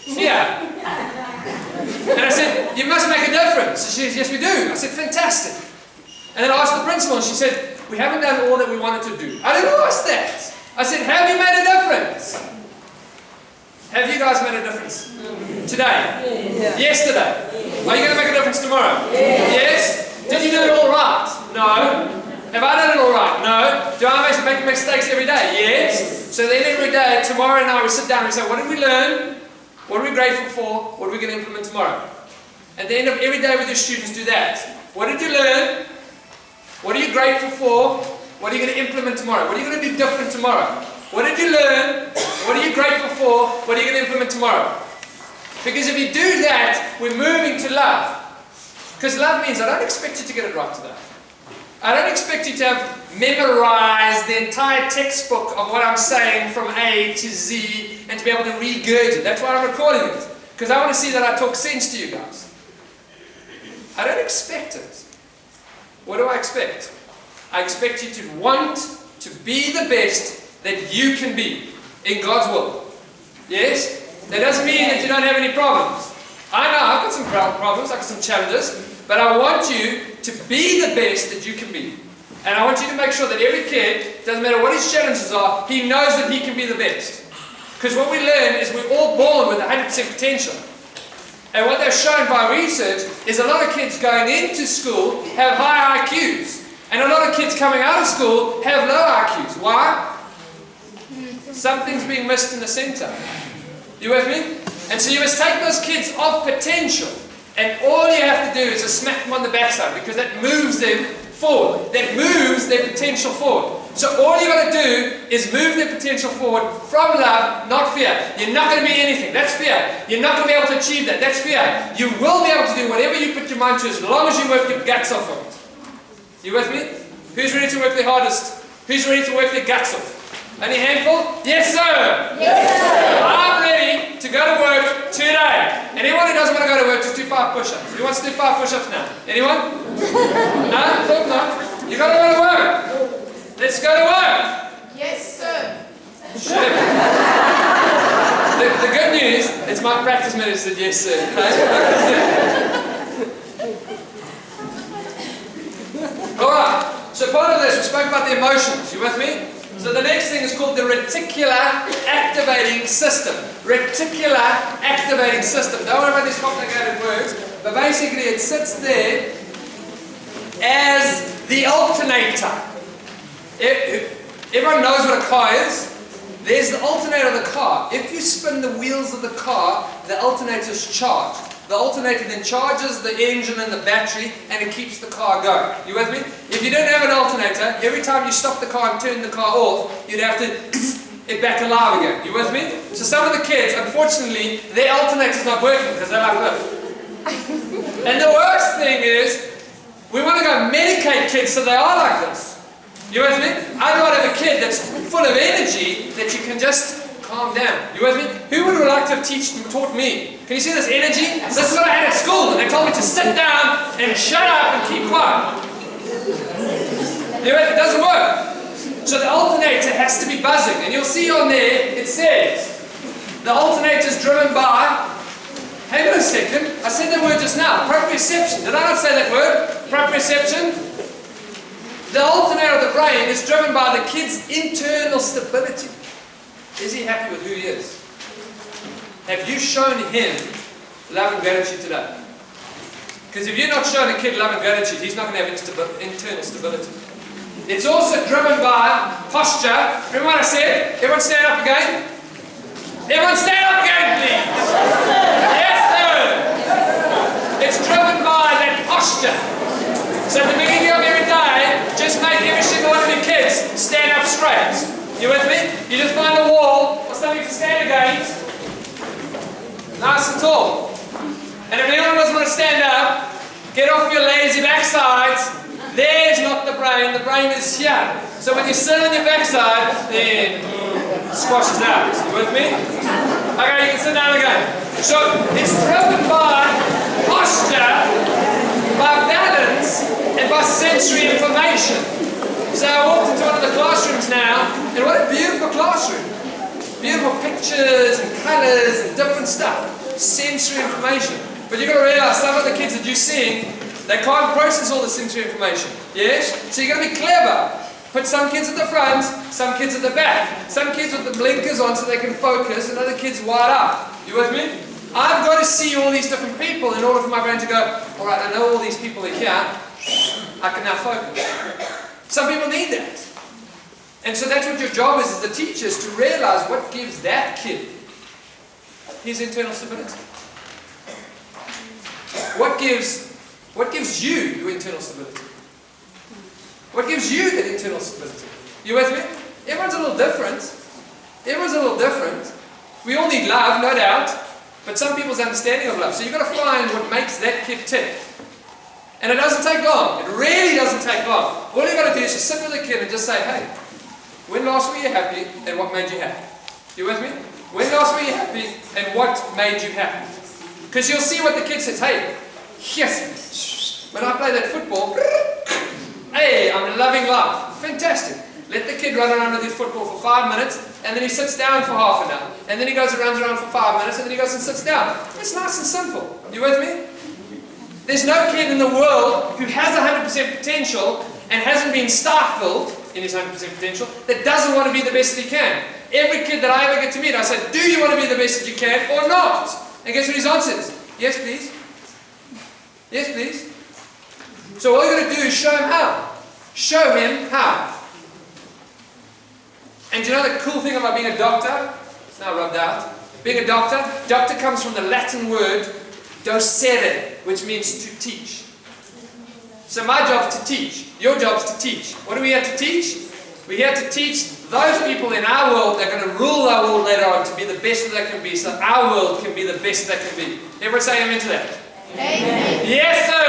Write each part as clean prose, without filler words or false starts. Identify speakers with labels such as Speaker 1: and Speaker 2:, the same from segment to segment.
Speaker 1: Fear. And I said, you must make a difference. She said, yes, we do. I said, fantastic. And then I asked the principal, and she said, we haven't done all that we wanted to do. I didn't ask that. I said, have you made a difference? Have you guys made a difference? Today?
Speaker 2: Yeah.
Speaker 1: Yesterday? Are you going to make a difference tomorrow? Yes? Did you do it all right? No. Have I done it all right? No. Do I make mistakes every day? Yes. So then every day, tomorrow night, we sit down and we say, what did we learn? What are we grateful for? What are we going to implement tomorrow? At the end of every day with your students, do that. What did you learn? What are you grateful for? What are you going to implement tomorrow? What are you going to do different tomorrow? What did you learn? What are you grateful for? What are you going to implement tomorrow? Because if you do that, we're moving to love. Because love means I don't expect you to get it right today. I don't expect you to have memorized the entire textbook of what I'm saying from A to Z and to be able to regurgitate it. That's why I'm recording it. Because I want to see that I talk sense to you guys. I don't expect it. What do I expect? I expect you to want to be the best that you can be in God's will. Yes? That doesn't mean that you don't have any problems. I know I've got some problems, I've got some challenges, but I want you to be the best that you can be. And I want you to make sure that every kid, doesn't matter what his challenges are, he knows that he can be the best. Because what we learn is we're all born with 100% potential. And what they've shown by research is a lot of kids going into school have high IQs. And a lot of kids coming out of school have low IQs. Why? Something's being missed in the center. You with me? And so you must take those kids of potential, and all you have to do is just smack them on the backside, because that moves them forward. That moves their potential forward. So all you've got to do is move their potential forward from love, not fear. You're not going to be anything. That's fear. You're not going to be able to achieve that. That's fear. You will be able to do whatever you put your mind to, as long as you work your guts off on it. You with me? Who's ready to work their hardest? Who's ready to work their guts off? Any handful? Yes, sir!
Speaker 2: Yes, sir!
Speaker 1: I'm ready to go to work today. And anyone who doesn't want to go to work, just do 5 push-ups. Who wants to do 5 push-ups now? Anyone? No? No? You got to go to work. Let's go to work.
Speaker 2: Yes, sir!
Speaker 1: The good news, it's my practice minute said yes, sir. Alright, so part of this, we spoke about the emotions. You with me? So the next thing is called the reticular activating system. Reticular activating system. Don't worry about these complicated words, but basically it sits there as the alternator. Everyone knows what a car is. There's the alternator of the car. If you spin the wheels of the car, the alternator is charged. The alternator then charges the engine and the battery, and it keeps the car going. You with me? If you didn't have an alternator, every time you stop the car and turn the car off, you'd have to it back alive again. You with me? So some of the kids, unfortunately, their alternator's not working because they're like this. And the worst thing is, we want to go medicate kids so they are like this. You with me? I'd rather have a kid that's full of energy that you can just calm down. You with me? Who would like to have taught me? Can you see this energy? This is what I had at school, and they told me to sit down and shut up and keep quiet. You with me? It doesn't work. So the alternator has to be buzzing, and you'll see on there, it says, the alternator is driven by, hang on a second, I said that word just now, proprioception. Did I not say that word? Proprioception? The alternator of the brain is driven by the kid's internal stability. Is he happy with who he is? Have you shown him love and gratitude today? Because if you're not showing a kid love and gratitude, he's not going to have internal stability. It's also driven by posture. Remember what I said? Everyone stand up again. Everyone stand up again, please. Yes, sir. It's driven by that posture. So at the beginning of every day, just make every single one of your kids stand up straight. You with me? You just find a wall or something to stand against. Nice and tall. And if anyone doesn't want to stand up, get off your lazy backsides. There's not the brain is here. So when you sit on your backside, then it squashes out. You with me? Okay, you can sit down again. So it's driven by posture, by balance, and by sensory information. So I walked into one of the classrooms now, and what a beautiful classroom. beautiful pictures and colours and different stuff. Sensory information. But you've got to realise some of the kids that you're seeing, they can't process all the sensory information. Yes? So you've got to be clever. Put some kids at the front, some kids at the back. Some kids with the blinkers on so they can focus, and other kids wide up. You with me? I've got to see all these different people in order for my brain to go, alright, I know all these people are here, I can now focus. Some people need that. And so that's what your job is the teachers, to realise what gives that kid his internal stability. What gives you your internal stability? What gives you that internal stability? You with me? Everyone's a little different. Everyone's a little different. We all need love, no doubt. But some people's understanding of love. So you've got to find what makes that kid tick. And it doesn't take long. It really doesn't take long. All you've got to do is just sit with a kid and just say, hey, when last were you happy and what made you happy? You with me? When last were you happy and what made you happy? Because you'll see what the kid says. Hey, yes, when I play that football, hey, I'm loving life. Fantastic. Let the kid run around with his football for 5 minutes, and then he sits down for half an hour. And then he goes and runs around for 5 minutes, and then he goes and sits down. It's nice and simple. You with me? There's no kid in the world who has 100% potential and hasn't been stifled in his 100% potential that doesn't want to be the best that he can. Every kid that I ever get to meet, I say, do you want to be the best that you can or not? And guess what his answer is? Yes, please. Yes, please. So all you're going to do is show him how. Show him how. And do you know the cool thing about being a doctor? It's now rubbed out. Being a doctor comes from the Latin word docere, which means to teach. So my job's to teach. Your job's to teach. What are we here to teach? We're here to teach those people in our world that are going to rule our world later on to be the best that they can be, so that our world can be the best that can be. Everyone say amen to that?
Speaker 2: Amen.
Speaker 1: Yes, sir!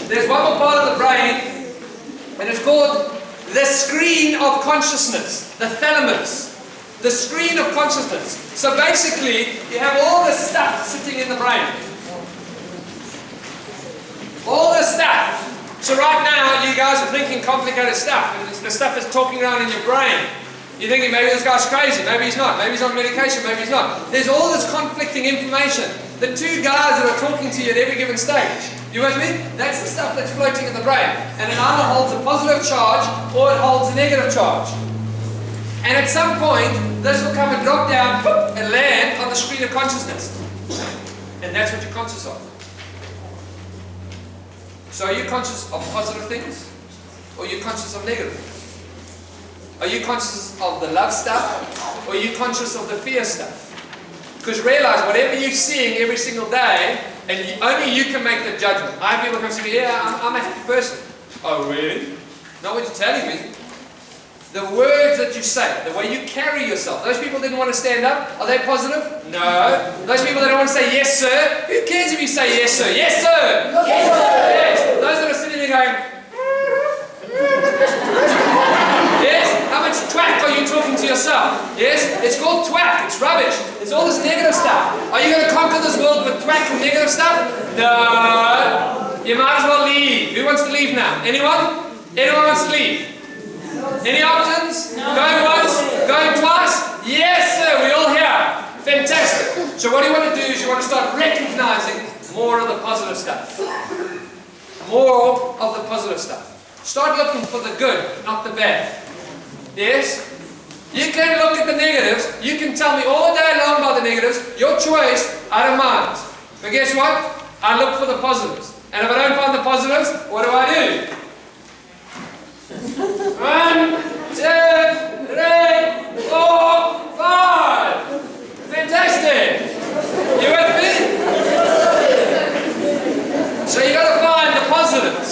Speaker 1: There's one more part of the brain, and it's called the screen of consciousness, the thalamus. The screen of consciousness. So basically, you have all this stuff sitting in the brain. All this stuff. So right now, you guys are thinking complicated stuff, and the stuff is talking around in your brain. You're thinking, maybe this guy's crazy, maybe he's not, maybe he's on medication, maybe he's not. There's all this conflicting information. The two guys that are talking to you at every given stage. You with me? That's the stuff that's floating in the brain. And it either holds a positive charge, or it holds a negative charge. And at some point, this will come and drop down and land on the screen of consciousness. And that's what you're conscious of. So are you conscious of positive things? Or are you conscious of negative things? Are you conscious of the love stuff? Or are you conscious of the fear stuff? Because realize, whatever you're seeing every single day, and only you can make the judgment. I have people come to me, yeah, I'm a happy person. Oh, really? Not what you're telling me. The words that you say, the way you carry yourself. Those people didn't want to stand up. Are they positive? No. Those people that don't want to say yes, sir. Who cares if you say yes, sir? Yes, sir. Yes, sir. Yes. Those that are sitting there going, yes. How much twack are you talking to yourself? Yes. It's called twack. It's rubbish. It's all this negative stuff. Are you going to conquer this world with twack and negative stuff? No. You might as well leave. Who wants to leave now? Anyone? Anyone wants to leave? Any options? No. Going once? Going twice? Yes, sir, we all here. Fantastic. So what you want to do is you want to start recognizing more of the positive stuff. More of the positive stuff. Start looking for the good, not the bad. Yes? You can look at the negatives. You can tell me all day long about the negatives. Your choice, I don't mind. But guess what? I look for the positives. And if I don't find the positives, what do? 1, 2, 3, 4, 5. Fantastic. You with me? So you got to find the positives.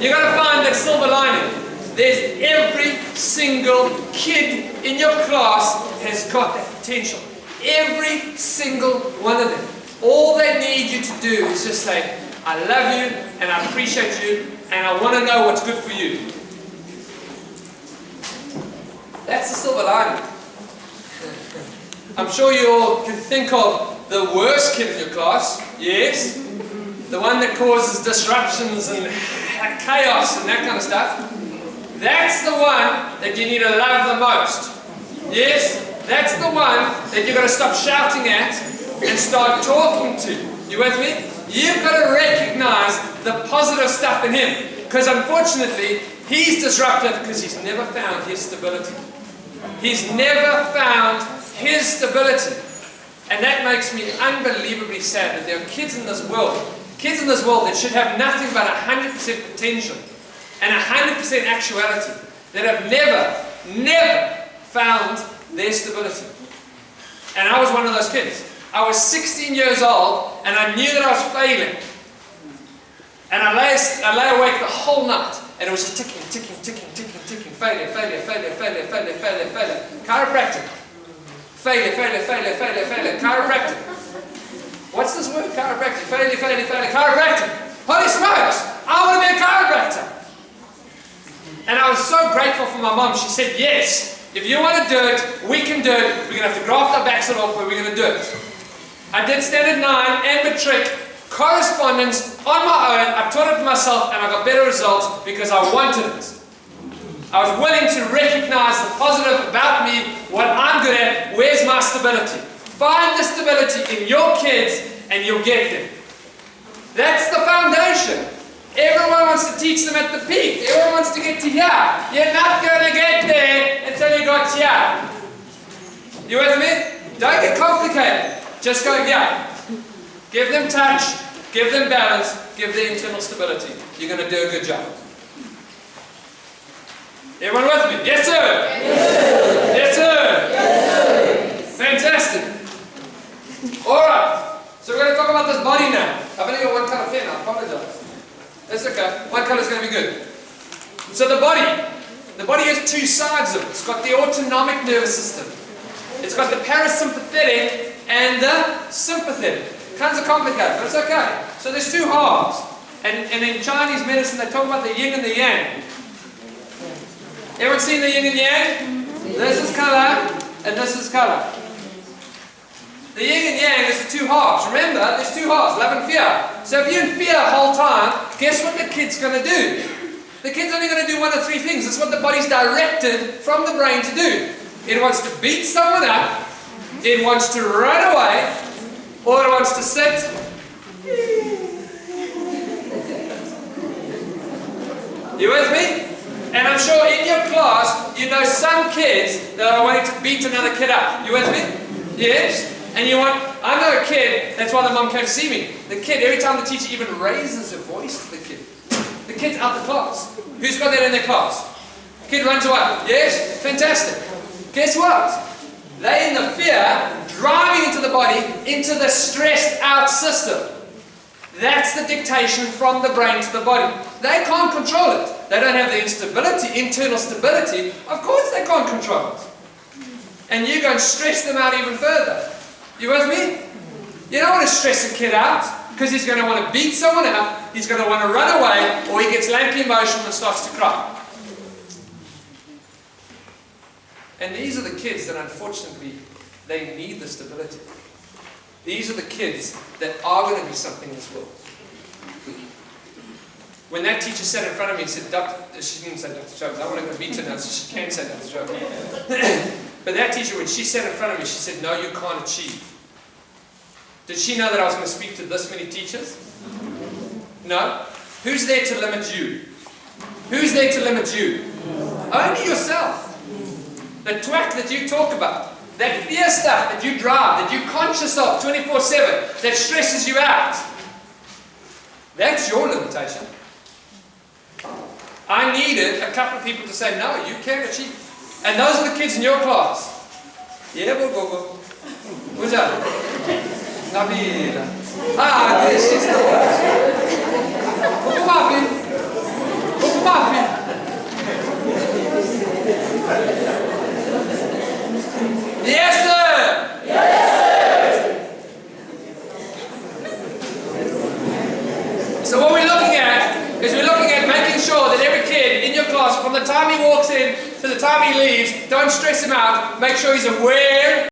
Speaker 1: You got to find that silver lining. There's every single kid in your class has got that potential. Every single one of them. All they need you to do is just say, I love you and I appreciate you and I want to know what's good for you. That's the silver lining. I'm sure you all can think of the worst kid in your class, yes? The one that causes disruptions and chaos and that kind of stuff. That's the one that you need to love the most. Yes? That's the one that you've got to stop shouting at and start talking to. You with me? You've got to recognize the positive stuff in him. Because unfortunately, he's disruptive because he's never found his stability. He's never found his stability. And that makes me unbelievably sad that there are kids in this world that should have nothing but 100% potential and 100% actuality, that have never found their stability. And I was one of those kids. I was 16 years old and I knew that I was failing. And I lay awake the whole night and it was just ticking, failure. Chiropractic. Failure. Chiropractic. What's this word? Chiropractic. Failure. Chiropractic. Holy smokes! I want to be a chiropractor. And I was so grateful for my mom. She said, yes, if you want to do it, we can do it. We're going to have to graft our backs off, but we're going to do it. I did Standard 9 and Matric, correspondence on my own. I taught it myself and I got better results because I wanted it. I was willing to recognize the positive about me, what I'm good at, where's my stability. Find the stability in your kids and you'll get them. That's the foundation. Everyone wants to teach them at the peak. Everyone wants to get to here. You're not going to get there until you got here. You with me? Don't get complicated. Just go here. Give them touch, give them balance, give them internal stability. You're going to do a good job. Everyone with me? Yes, sir? Yes, sir? Yes, sir. Fantastic. Alright. So we're going to talk about this body now. I've only got one colour pen, I apologize. That's okay. One colour is going to be good. So the body has two sides of it. It's got the autonomic nervous system. It's got the parasympathetic and the sympathetic. Kinds of complicated, but it's okay. So there's two halves. And in Chinese medicine they talk about the yin and the yang. Everyone seen the yin and yang? This is colour and this is colour. The yin and yang is the two halves. Remember, there's two halves, love and fear. So if you're in fear the whole time, guess what the kid's going to do? The kid's only going to do one of three things. It's what the body's directed from the brain to do. It wants to beat someone up, it wants to run away, or it wants to sit. You with me? And I'm sure in your class, you know some kids that are wanting to beat another kid up. You with me? Yes? And you want, I know a kid, that's why the mum came to see me. The kid, every time the teacher even raises her voice to the kid's out the class. Who's got that in their class? Kid runs away. Yes? Fantastic. Guess what? They're in the fear, driving into the body, into the stressed out system. That's the dictation from the brain to the body. They can't control it. They don't have the instability, internal stability. Of course they can't control it. And you go and stress them out even further. You with me? You don't want to stress a kid out because he's going to want to beat someone up, he's going to want to run away, or he gets lanky emotional and starts to cry. And these are the kids that unfortunately, they need the stability. These are the kids that are going to be something in this world. When that teacher sat in front of me and said, she didn't say Dr. Jones, I want to beat her now, so she can say Dr. Jones. But that teacher, when she sat in front of me, she said, no, you can't achieve. Did she know that I was going to speak to this many teachers? No? Who's there to limit you? Who's there to limit you? Only yourself. The twat that you talk about, that fear stuff that you drive, that you're conscious of 24/7, that stresses you out, that's your limitation. I needed a couple of people to say, no, you can achieve. And those are the kids in your class. Yeah, go. Who's that? Nabila. Ah, this is the worst. Yes, sir! Yes, sir! So what we're looking at is making sure that every kid in your class, from the time he walks in to the time he leaves, don't stress him out, make sure he's aware